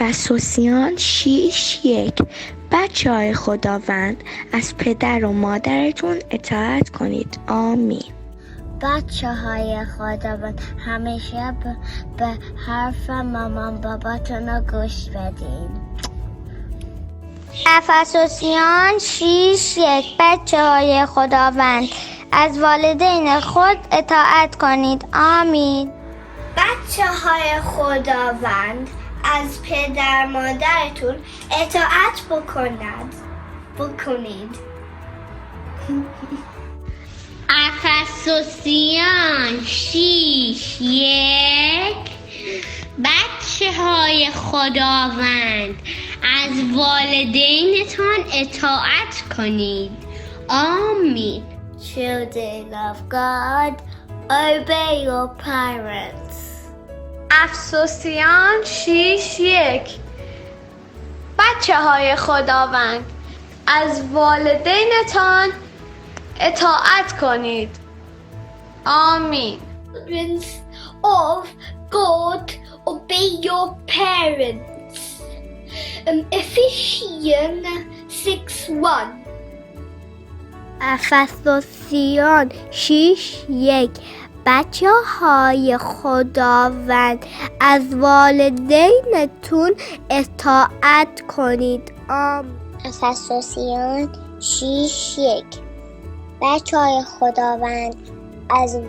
افسوسیان 6:1 بچه‌های خداوند از پدر و مادرتون اطاعت کنید. آمین. بچه‌های خداوند همیشه به حرف مامان باباتون رو گوش بدین. افسوسیان 6:1 بچه‌های خداوند از والدین خود اطاعت کنید. آمین. بچه‌های خداوند از پدر مادرتون اطاعت بکنید. افسوسیان 6:1 بچه‌های خداوند از والدینتان اطاعت کنید. آمین. Children of God, obey your parents. افسوسیان 6:1 بچه‌های خداوند از والدینتان اطاعت کنید. آمین. Children of God, obey your parents. Ephesians 6:1. افسوسیان 6:1 بچه‌های خداوند از والدینتون اطاعت کنید. افسوسیان 6:1 بچه‌های خداوند از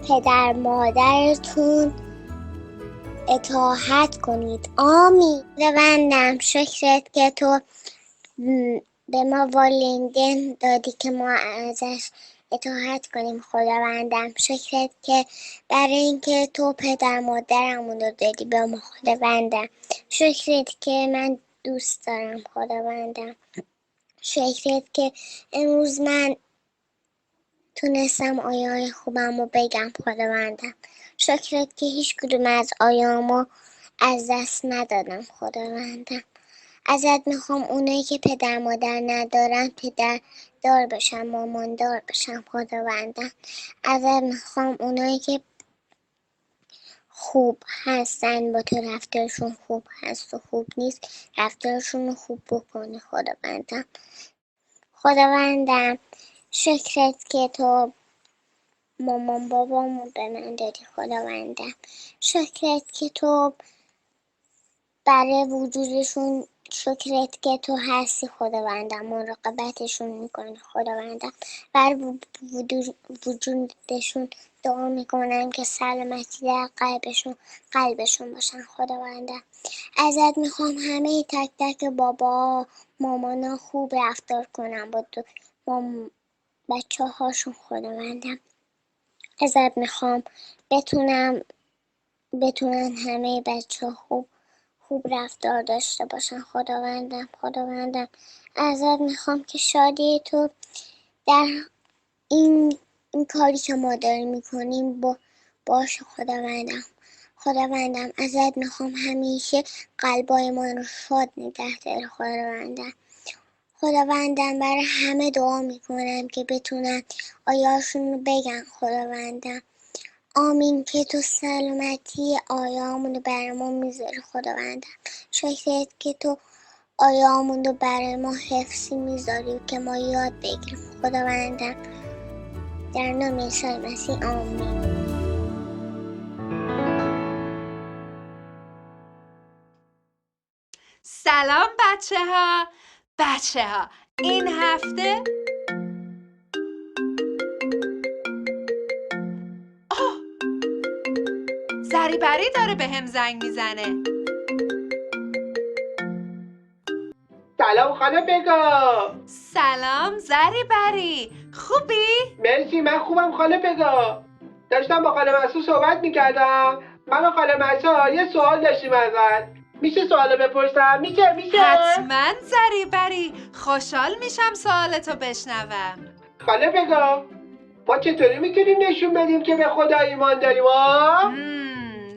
پدر مادرتون اطاعت کنید. آمین. خداوندم شکرت که تو به ما والدین دادی که ما ازش اطاعت کنیم. خداوندم شکرت که برای اینکه تو پدر مادرمون رو دادی به ما. خداوندم شکرت که من دوست دارم. خداوندم شکرت که امروز من تونستم آیه‌های خوبم رو بگم. خداوندم شکرت که هیچ کدوم از آیه‌هامو از دست ندادم. خداوندم ازت میخوام اونایی که پدر مادر ندارن پدر دار بشن، مامان دار بشن. خداوندم ازت میخوام اونایی که خوب هستن با تو رفتارشون خوب هست و خوب نیست رفتارشون رو خوب بکنی. خداوندم شکرت که تو مامان بابامو به من دادی. خداوندم شکرت که تو برای وجودشون شکرت که تو هستی. خداوندم مراقبتشون میکنی. خداوندم برای وجودشون دعا میکنم که سلامتی در قلبشون باشن. خداوندم ازت میخوام همه تک تک بابا مامانا خوب رفتار کنن با بچه هاشون. خداوندم ازت میخوام بتونن همه بچه خوب رفتار داشته باشن. خداوندم ازت میخوام که شادی تو در این کاری که ما داریم میکنیم باشه. خداوندم ازت میخوام همیشه قلبای ما رو شاد نگه داری. خداوندم برای همه دعا میکنم که بتونن آیاشون رو بگن. خداوندم آمین که تو سلامتی آیامون رو برای ما میذاری. خداوندم شکرت که تو آیامون رو برای ما حفظی میذاری که ما یاد بگیریم. خداوندم در نام عیسی مسیح آمین. سلام بچه ها این هفته زریبری داره به هم زنگ میزنه. سلام خانم بگا. سلام زریبری، خوبی؟ مرسی من خوبم خانم بگا. داشتم با خانم مسعود صحبت میکردم. من و خانم مسعود یه سوال داشتیم ازت. میشه سوالو بپرسم؟ میشه؟ حتما زریبری، خوشحال میشم سوالتو بشنوم. خانم بگا ما چطوری میتونیم نشون بدیم که به خدا ایمان داریم؟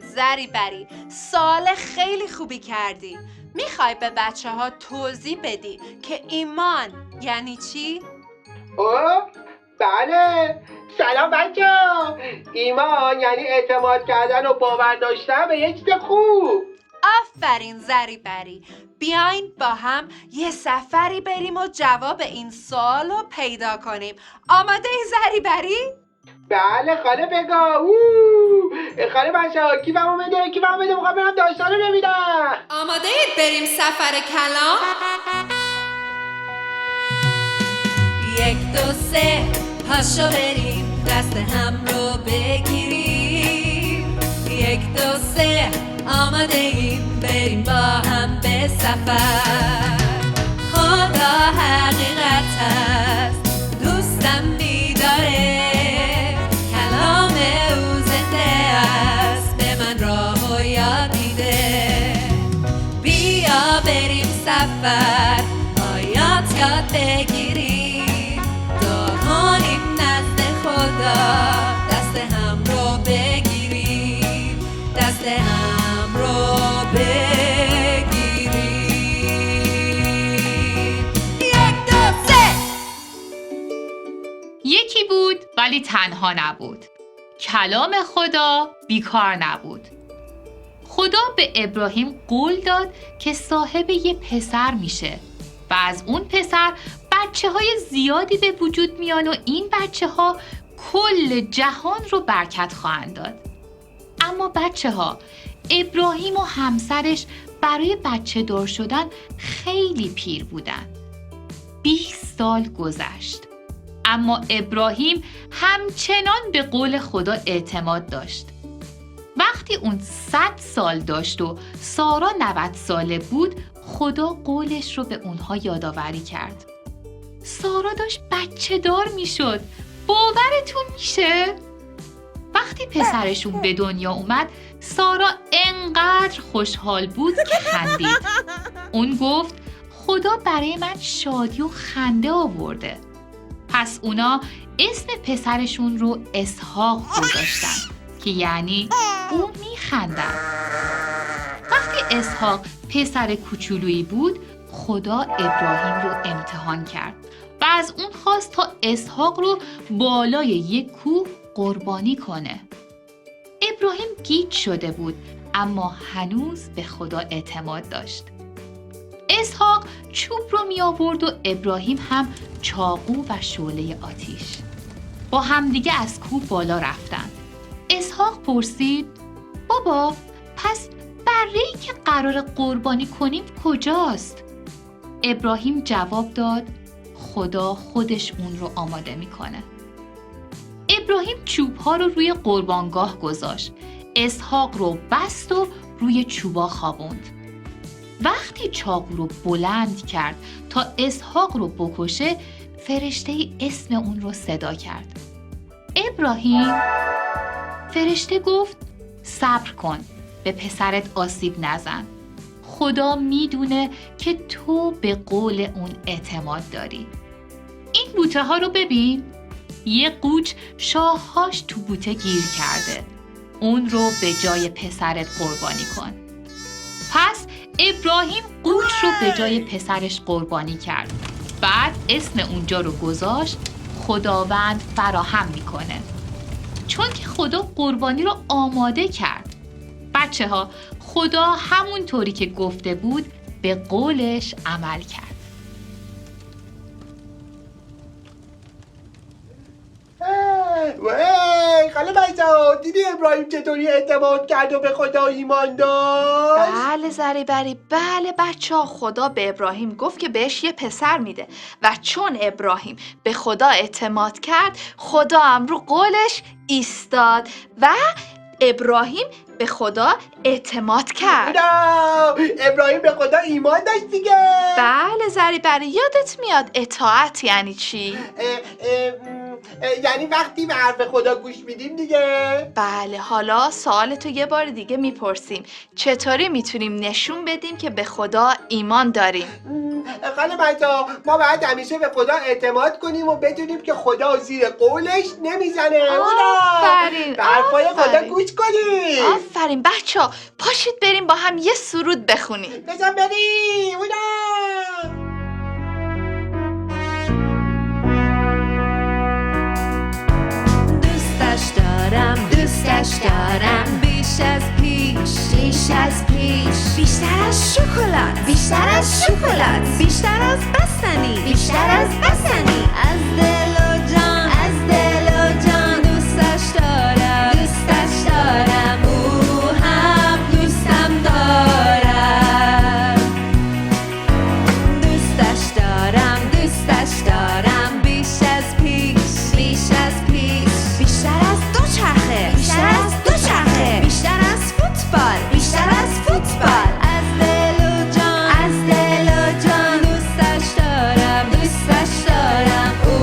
زریبری سوال خیلی خوبی کردی. میخوای به بچه ها توضیح بدی که ایمان یعنی چی؟ بله. سلام بچه‌ها. ایمان یعنی اعتماد کردن و باور داشتن به یک چیز خوب. آفرین زریبری. بیاین با هم یه سفری بریم و جواب این سوال رو پیدا کنیم. آماده ای زریبری؟ بله خاله بگا. خاله بچه‌ها کیفمو بده میخوام برم داستان رو ببینم. آماده اید بریم سفر کلام؟ 1 2 3 پاشو بریم دست هم رو بگیریم. 1 2 3 آماده ایم بریم با هم به سفر. خدا حقیقت هست دوستم میداره، کلام او زنده است به من راه و یاد میده. بیا بریم سفر آیات یاد بگیریم، دعا کنیم نزد خدا دست هم رو بگیریم، دست هم رو بگیریم. 1 2 3 یکی بود ولی تنها نبود. کلام خدا بیکار نبود. خدا به ابراهیم قول داد که صاحب یه پسر میشه و از اون پسر بچه‌های زیادی به وجود میان و این بچه‌ها کل جهان رو برکت خواهند داد. اما بچه‌ها، ابراهیم و همسرش برای بچه دار شدن خیلی پیر بودن. 20 سال گذشت. اما ابراهیم همچنان به قول خدا اعتماد داشت. وقتی اون 100 سال داشت و سارا 90 ساله بود، خدا قولش رو به اونها یادآوری کرد. سارا داشت بچه دار می شد. باورتون میشه؟ وقتی پسرشون به دنیا اومد، سارا انقدر خوشحال بود که خندید. اون گفت خدا برای من شادی و خنده آورده. پس اونا اسم پسرشون رو اسحاق گذاشتن که یعنی او میخندن. وقتی اسحاق پسر کوچولویی بود، خدا ابراهیم رو امتحان کرد و از اون خواست تا اسحاق رو بالای یک کوه قربانی کنه. ابراهیم گیج شده بود اما هنوز به خدا اعتماد داشت. اسحاق چوب رو می آورد و ابراهیم هم چاقو و شعله آتیش. با همدیگه از کوه بالا رفتن. اسحاق پرسید بابا پس بره‌ای که قرار قربانی کنیم کجاست؟ ابراهیم جواب داد خدا خودش اون رو آماده میکنه. ابراهیم چوب‌ها رو روی قربانگاه گذاشت. اسحاق رو بست و روی چوبا خوابوند. وقتی چاقو رو بلند کرد تا اسحاق رو بکشه، فرشته اسم اون رو صدا کرد. ابراهیم، فرشته گفت صبر کن، به پسرت آسیب نزن. خدا میدونه که تو به قول اون اعتماد داری. این بوته ها رو ببین. یه قوچ شاخهاش تو بوته گیر کرده. اون رو به جای پسرت قربانی کن. پس ابراهیم قوچ رو به جای پسرش قربانی کرد. بعد اسم اونجا رو گذاشت خداوند فراهم میکنه. چون که خدا قربانی رو آماده کرد. بچه ها، خدا همون طوری که گفته بود به قولش عمل کرد. وای خاله بچه‌ها دیدی ابراهیم چطوری اعتماد کرد و به خدا ایمان داشت؟ بله زریبری، بله بچه ها، خدا به ابراهیم گفت که بهش یه پسر میده و چون ابراهیم به خدا اعتماد کرد، خدا هم رو قولش ایستاد و ابراهیم به خدا اعتماد کرد. ابراهیم به خدا ایمان داشت دیگه. بله زریبری، یادت میاد اطاعت یعنی چی؟ یعنی وقتی به حرف خدا گوش میدیم دیگه. بله، حالا سوالتو یه بار دیگه میپرسیم، چطوری میتونیم نشون بدیم که به خدا ایمان داریم؟ خاله بچه‌ها، ما باید همیشه به خدا اعتماد کنیم و بدونیم که خدا زیر قولش نمیزنه. آفرین، به حرفای خدا گوش کنیم. آفرین بچه‌ها، پاشید بریم با هم یه سرود بخونیم. بزن بریم. دوستش دارم بیش از پیش پیش بیش از پیش بیشتر از شکلات بیشتر از شکلات بیشتر از بستنی بیشتر از بستنی از دل و جان از دل و جان دوستش دارم دوستش دارم او هم دوستم دارم دوستش دارم دوستش دارم بیش از پیش بیش از پیش بیشتر از دوچرخه بیشتر از دوچرخه بیشتر از فوتبال بیشتر از فوتبال از دل و جان از دل و جان دوستش دارم دوستش دارم او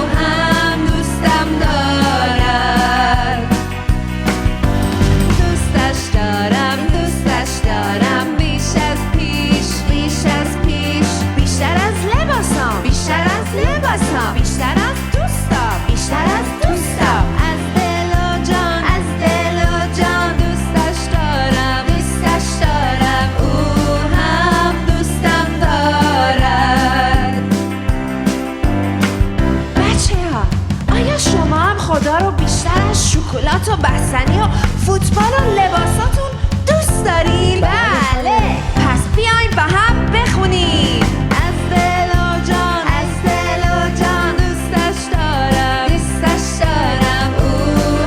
هم دوستم دارد دوستش دارم دوستش دارم بیش از پیش بیش از پیش بیشتر از لباسام بیشتر از لباسام بیشتر از دوستام بیشتر از دوستام از دل و جان از دل و جان دوستش دارم دوستش دارم او هم دوستم دارد بچه‌ها آیا شما هم خدا رو بیشتر از شکلات و بستنی و فوتبال و لباساتون دوست دارین؟ بله پس بیاین با هم بخونیم از دل و جان از دل و جان دوستش دارم دوستش دارم او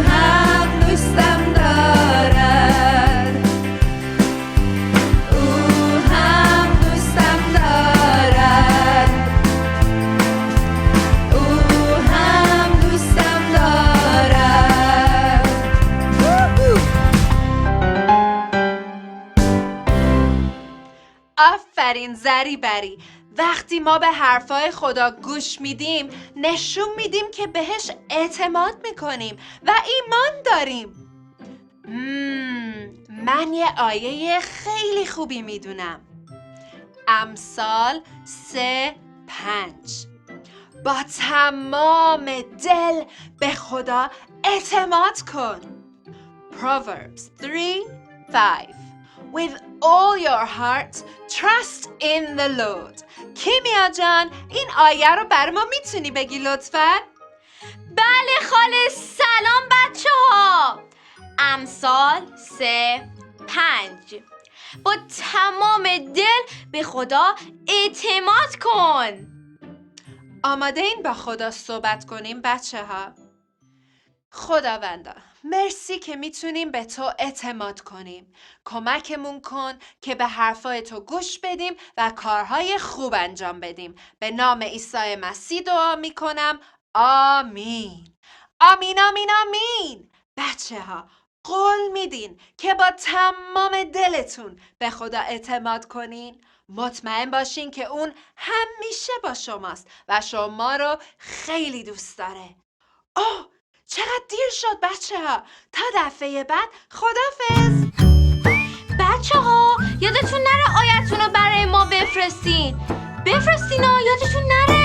هم دوستم دارد او هم دوستم دارد او هم دوستم دارد آفرین زری بری. وقتی ما به حرفای خدا گوش میدیم نشون میدیم که بهش اعتماد میکنیم و ایمان داریم. من یه آیه خیلی خوبی میدونم. امثال 3:5 با تمام دل به خدا اعتماد کن. Proverbs 3:5 With all your heart, trust in the Lord. کیمیا جان این آیه رو برای ما میتونی بگی لطفاً؟ بله خاله. سلام بچه ها. امثال 3:5 با تمام دل به خدا اعتماد کن. آماده این با خدا صحبت کنیم بچه ها؟ خداوندا مرسی که میتونیم به تو اعتماد کنیم. کمکمون کن که به حرفای تو گوش بدیم و کارهای خوب انجام بدیم. به نام عیسی مسیح دعا میکنم. آمین. آمین آمین آمین. بچه ها قول میدین که با تمام دلتون به خدا اعتماد کنین؟ مطمئن باشین که اون همیشه با شماست و شما رو خیلی دوست داره. اوه چقدر دیر شد بچه ها. تا دفعه بعد خدافظ. بچه ها یادتون نره آیتون رو برای ما بفرستین. بفرستین ها یادتون نره.